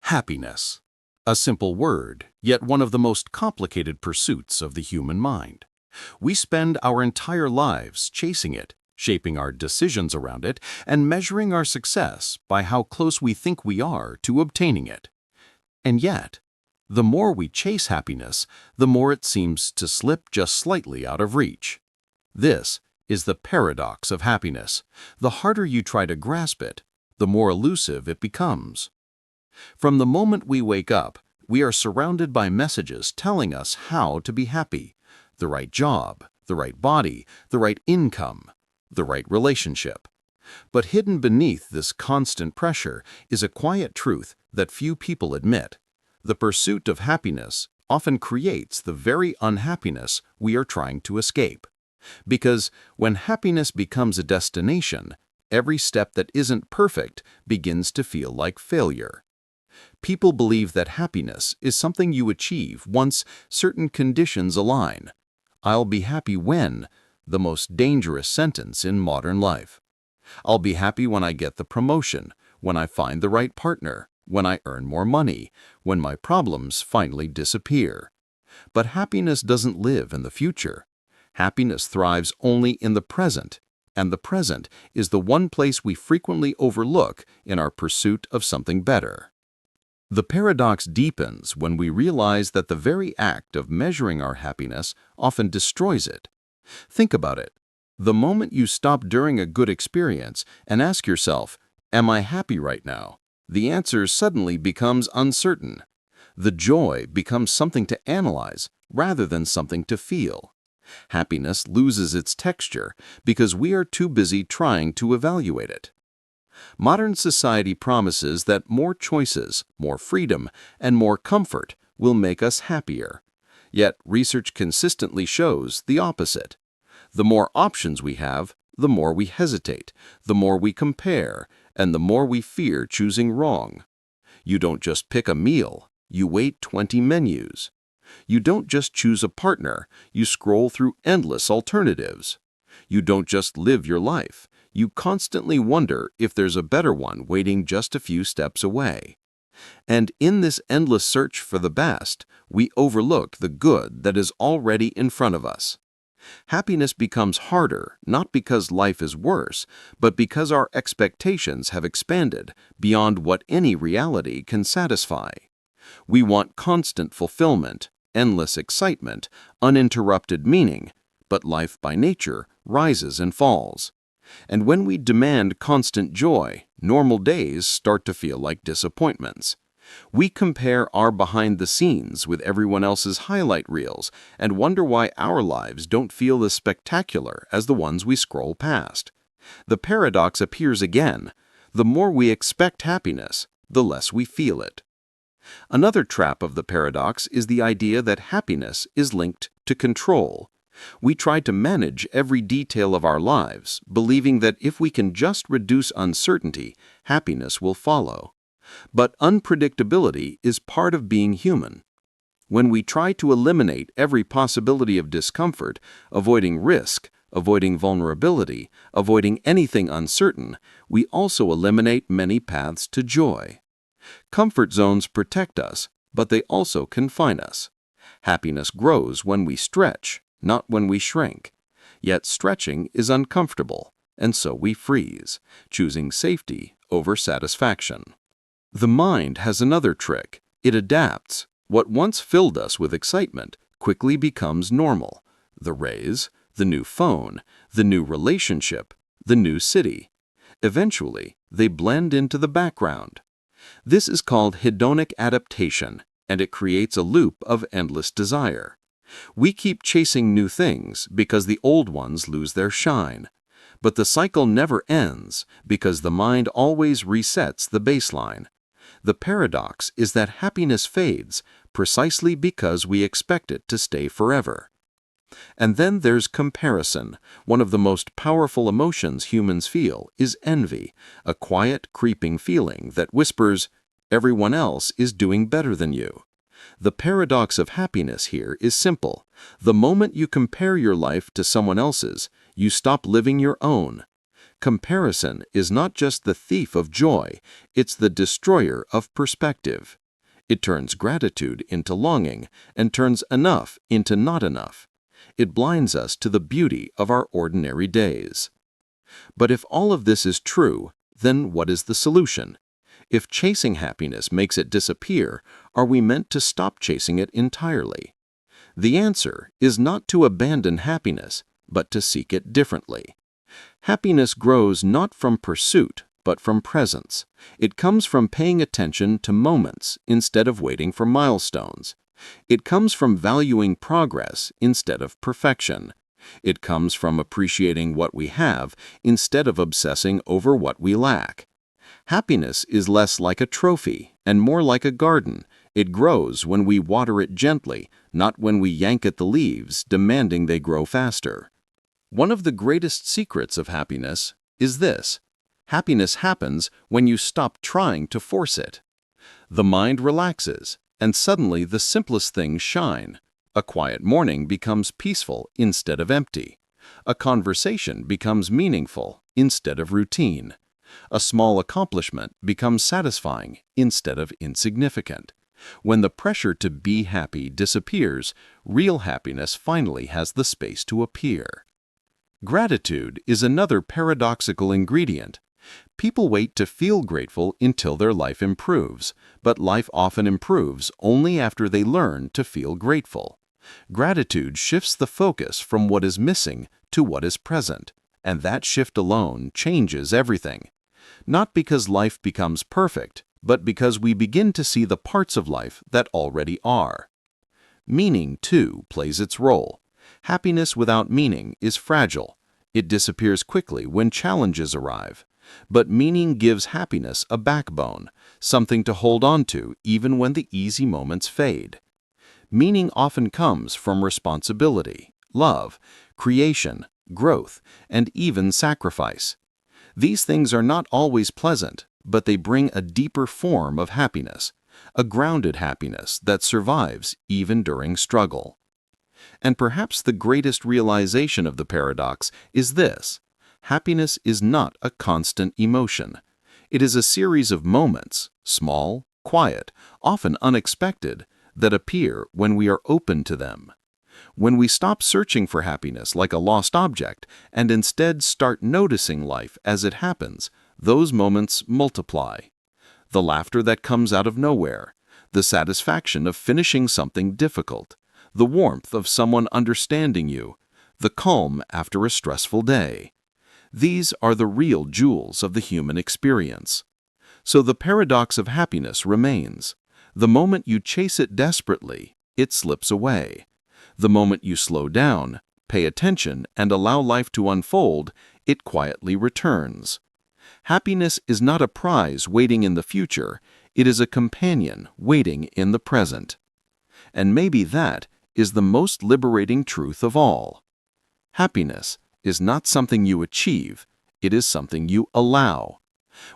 Happiness. A simple word, yet one of the most complicated pursuits of the human mind. We spend our entire lives chasing it, shaping our decisions around it, and measuring our success by how close we think we are to obtaining it. And yet, the more we chase happiness, the more it seems to slip just slightly out of reach. This is the paradox of happiness. The harder you try to grasp it, the more elusive it becomes. From the moment we wake up, we are surrounded by messages telling us how to be happy. The right job, the right body, the right income, the right relationship. But hidden beneath this constant pressure is a quiet truth that few people admit. The pursuit of happiness often creates the very unhappiness we are trying to escape. Because when happiness becomes a destination, every step that isn't perfect begins to feel like failure. People believe that happiness is something you achieve once certain conditions align. "I'll be happy when," the most dangerous sentence in modern life. "I'll be happy when I get the promotion, when I find the right partner, when I earn more money, when my problems finally disappear." But happiness doesn't live in the future. Happiness thrives only in the present, and the present is the one place we frequently overlook in our pursuit of something better. The paradox deepens when we realize that the very act of measuring our happiness often destroys it. Think about it. The moment you stop during a good experience and ask yourself, "Am I happy right now?" the answer suddenly becomes uncertain. The joy becomes something to analyze rather than something to feel. Happiness loses its texture because we are too busy trying to evaluate it. Modern society promises that more choices, more freedom, and more comfort will make us happier. Yet research consistently shows the opposite. The more options we have, the more we hesitate, the more we compare, and the more we fear choosing wrong. You don't just pick a meal, you wait 20 menus. You don't just choose a partner, you scroll through endless alternatives. You don't just live your life, you constantly wonder if there's a better one waiting just a few steps away. And in this endless search for the best, we overlook the good that is already in front of us. Happiness becomes harder not because life is worse, but because our expectations have expanded beyond what any reality can satisfy. We want constant fulfillment, endless excitement, uninterrupted meaning, but life by nature rises and falls. And when we demand constant joy, normal days start to feel like disappointments. We compare our behind the scenes with everyone else's highlight reels and wonder why our lives don't feel as spectacular as the ones we scroll past. The paradox appears again. The more we expect happiness, the less we feel it. Another trap of the paradox is the idea that happiness is linked to control. We try to manage every detail of our lives, believing that if we can just reduce uncertainty, happiness will follow. But unpredictability is part of being human. When we try to eliminate every possibility of discomfort, avoiding risk, avoiding vulnerability, avoiding anything uncertain, we also eliminate many paths to joy. Comfort zones protect us, but they also confine us. Happiness grows when we stretch, not when we shrink. Yet stretching is uncomfortable, and so we freeze, choosing safety over satisfaction. The mind has another trick. It adapts. What once filled us with excitement quickly becomes normal. The raise, the new phone, the new relationship, the new city. Eventually, they blend into the background. This is called hedonic adaptation, and it creates a loop of endless desire. We keep chasing new things because the old ones lose their shine. But the cycle never ends because the mind always resets the baseline. The paradox is that happiness fades precisely because we expect it to stay forever. And then there's comparison. One of the most powerful emotions humans feel is envy, a quiet, creeping feeling that whispers, "Everyone else is doing better than you." The paradox of happiness here is simple. The moment you compare your life to someone else's, you stop living your own. Comparison is not just the thief of joy, it's the destroyer of perspective. It turns gratitude into longing and turns enough into not enough. It blinds us to the beauty of our ordinary days. But if all of this is true, then what is the solution? If chasing happiness makes it disappear, are we meant to stop chasing it entirely? The answer is not to abandon happiness, but to seek it differently. Happiness grows not from pursuit, but from presence. It comes from paying attention to moments instead of waiting for milestones. It comes from valuing progress instead of perfection. It comes from appreciating what we have instead of obsessing over what we lack. Happiness is less like a trophy and more like a garden. It grows when we water it gently, not when we yank at the leaves, demanding they grow faster. One of the greatest secrets of happiness is this: happiness happens when you stop trying to force it. The mind relaxes, and suddenly the simplest things shine. A quiet morning becomes peaceful instead of empty. A conversation becomes meaningful instead of routine. A small accomplishment becomes satisfying instead of insignificant. When the pressure to be happy disappears, real happiness finally has the space to appear. Gratitude is another paradoxical ingredient. People wait to feel grateful until their life improves, but life often improves only after they learn to feel grateful. Gratitude shifts the focus from what is missing to what is present, and that shift alone changes everything. Not because life becomes perfect, but because we begin to see the parts of life that already are. Meaning, too, plays its role. Happiness without meaning is fragile. It disappears quickly when challenges arrive. But meaning gives happiness a backbone, something to hold on to even when the easy moments fade. Meaning often comes from responsibility, love, creation, growth, and even sacrifice. These things are not always pleasant, but they bring a deeper form of happiness, a grounded happiness that survives even during struggle. And perhaps the greatest realization of the paradox is this: happiness is not a constant emotion. It is a series of moments, small, quiet, often unexpected, that appear when we are open to them. When we stop searching for happiness like a lost object and instead start noticing life as it happens, those moments multiply. The laughter that comes out of nowhere, the satisfaction of finishing something difficult, the warmth of someone understanding you, the calm after a stressful day. These are the real jewels of the human experience. So the paradox of happiness remains. The moment you chase it desperately, it slips away. The moment you slow down, pay attention, and allow life to unfold, it quietly returns. Happiness is not a prize waiting in the future, it is a companion waiting in the present. And maybe that is the most liberating truth of all. Happiness is not something you achieve, it is something you allow.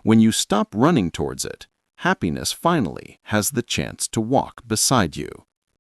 When you stop running towards it, happiness finally has the chance to walk beside you.